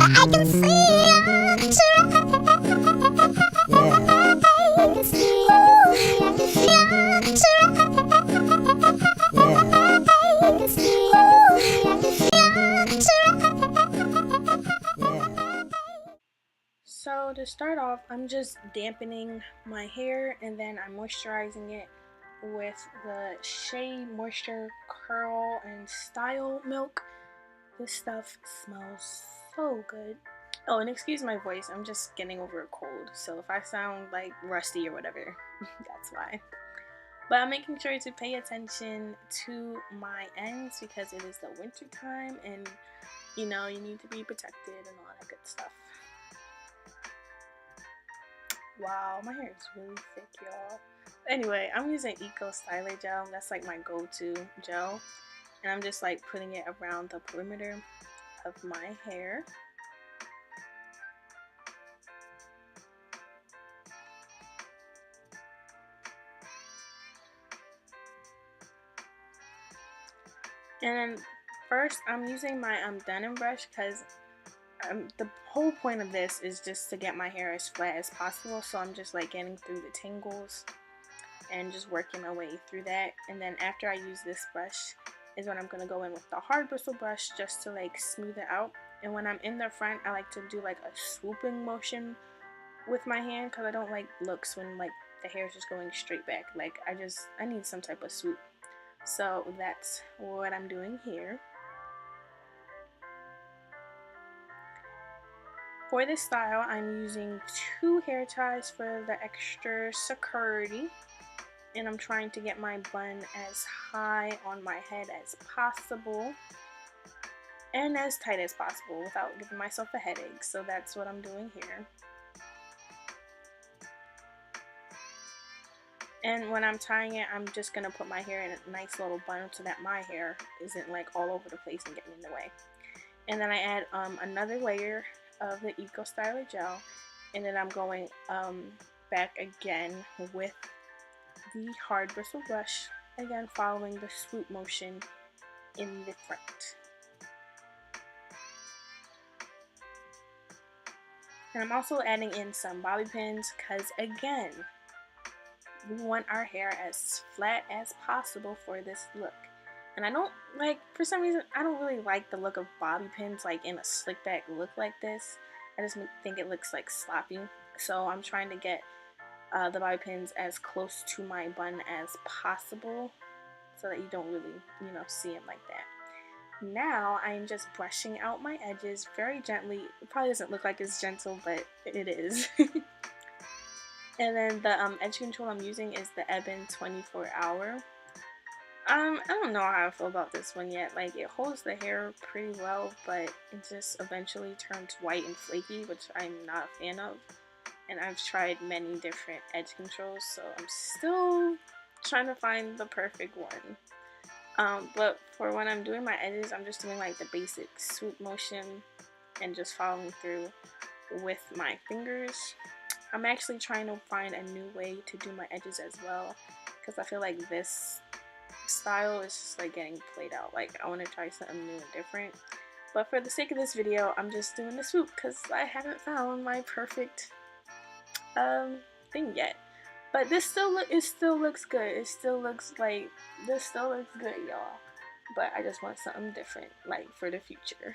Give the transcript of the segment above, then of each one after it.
I can see your eyes. Yeah. I can see your eyes. Yeah. I can see your eyes. Yeah. So to start off, I'm just dampening my hair and then I'm moisturizing it with the Shea Moisture Curl and Style Milk. This stuff smells so good. Oh, and excuse my voice, I'm just getting over a cold, so if I sound like rusty or whatever, that's why. But I'm making sure to pay attention to my ends because it is the winter time and you know, you need to be protected and all that good stuff. Wow, my hair is really thick, y'all. Anyway, I'm using Eco Styler gel. That's like my go-to gel. And I'm just like putting it around the perimeter of my hair. And then first, I'm using my denim brush because the whole point of this is just to get my hair as flat as possible. So I'm just like getting through the tangles and just working my way through that. And then after I use this brush is when I'm going to go in with the hard bristle brush just to like smooth it out. And when I'm in the front, I like to do like a swooping motion with my hand because I don't like looks when like the hair is just going straight back. Like I need some type of swoop. So that's what I'm doing here. For this style, I'm using 2 hair ties for the extra security. And I'm trying to get my bun as high on my head as possible. And as tight as possible without giving myself a headache. So that's what I'm doing here. And when I'm tying it, I'm just going to put my hair in a nice little bun so that my hair isn't like all over the place and getting in the way. And then I add another layer of the Eco Styler gel. And then I'm going back again with the hard bristle brush. Again, following the swoop motion in the front. And I'm also adding in some bobby pins because again, we want our hair as flat as possible for this look. And I don't like, for some reason, I don't really like the look of bobby pins like in a slick back look like this. I just think it looks like sloppy. So I'm trying to get the bobby pins as close to my bun as possible so that you don't really, you know, see them like that. Now I'm just brushing out my edges very gently. It probably doesn't look like it's gentle, but it is. And then the edge control I'm using is the Ebin 24 Hour. I don't know how I feel about this one yet. Like, it holds the hair pretty well, but it just eventually turns white and flaky, which I'm not a fan of. And I've tried many different edge controls, so I'm still trying to find the perfect one. But for when I'm doing my edges, I'm just doing like the basic swoop motion and just following through with my fingers. I'm actually trying to find a new way to do my edges as well because I feel like this style is just like getting played out. Like, I want to try something new and different. But for the sake of this video, I'm just doing the swoop because I haven't found my perfect thing yet. But this still looks good. It still looks like this still looks good, y'all. But I just want something different, like for the future.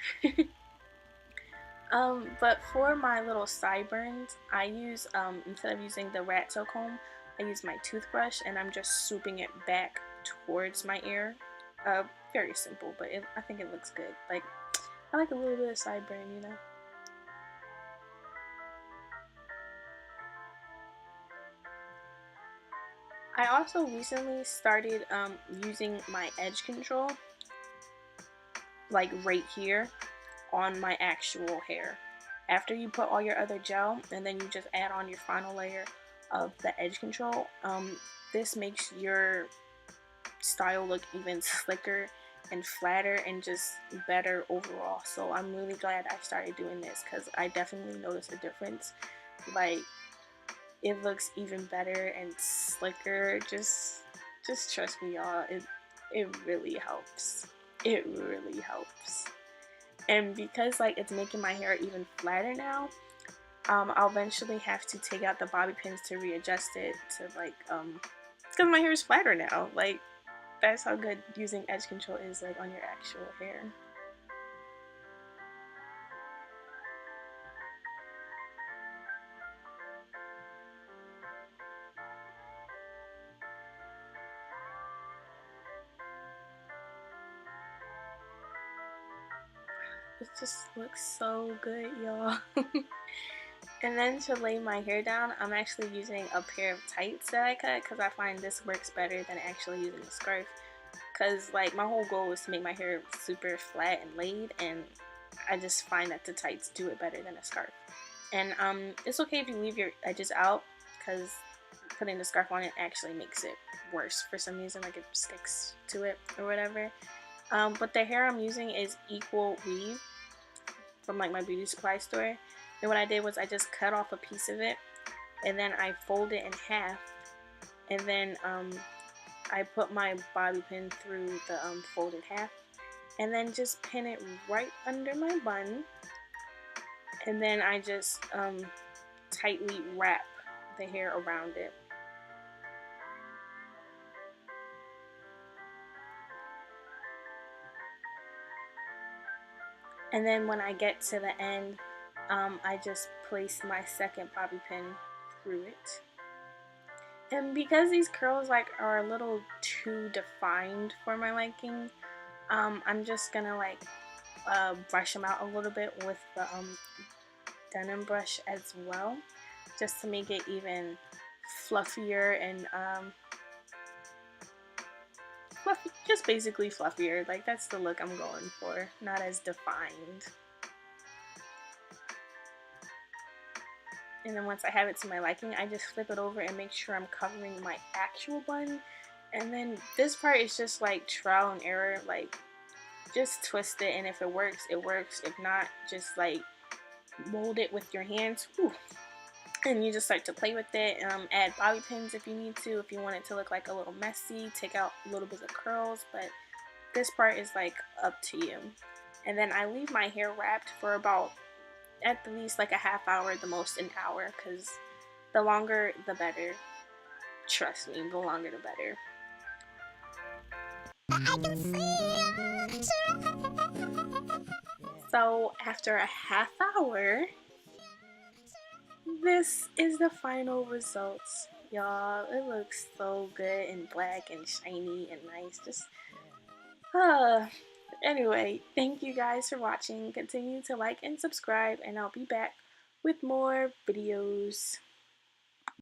But for my little sideburns, I use instead of using the rat tail comb, I use my toothbrush and I'm just swooping it back towards my ear. Very simple, but I think it looks good. Like, I like a little bit of sideburn, you know. I also recently started using my edge control, like right here on my actual hair. After you put all your other gel and then you just add on your final layer of the edge control, this makes your style look even slicker and flatter and just better overall. So I'm really glad I started doing this because I definitely noticed a difference. Like, it looks even better and slicker. Just trust me, y'all. It really helps. It really helps. And because like it's making my hair even flatter now, I'll eventually have to take out the bobby pins to readjust it to like because my hair is flatter now. Like that's how good using edge control is like on your actual hair. It just looks so good, y'all. And then to lay my hair down, I'm actually using a pair of tights that I cut because I find this works better than actually using a scarf. Because like my whole goal was to make my hair super flat and laid, and I just find that the tights do it better than a scarf. And it's okay if you leave your edges out because putting the scarf on it actually makes it worse for some reason, like it sticks to it or whatever. But the hair I'm using is Equal Weave from like my beauty supply store. And what I did was I just cut off a piece of it and then I fold it in half, and then I put my bobby pin through the folded half and then just pin it right under my bun, and then I just tightly wrap the hair around it. And then when I get to the end, I just place my second bobby pin through it. And because these curls like are a little too defined for my liking, I'm just gonna like brush them out a little bit with the denim brush as well, just to make it even fluffier and fluffy, just basically fluffier. Like that's the look I'm going for, not as defined. And then once I have it to my liking, I just flip it over and make sure I'm covering my actual bun. And then this part is just like trial and error, like just twist it, and if it works, it works. If not, just like mold it with your hands. Whew. And you just start to play with it. Add bobby pins if you need to, if you want it to look like a little messy, take out a little bit of curls, but this part is like up to you. And then I leave my hair wrapped for about at the least like a half hour, the most an hour, because the longer the better. Trust me, the longer the better. I can see it. So after a half hour, this is the final results, y'all. It looks so good and black and shiny and nice. Just anyway, thank you guys for watching. Continue to like and subscribe, and I'll be back with more videos.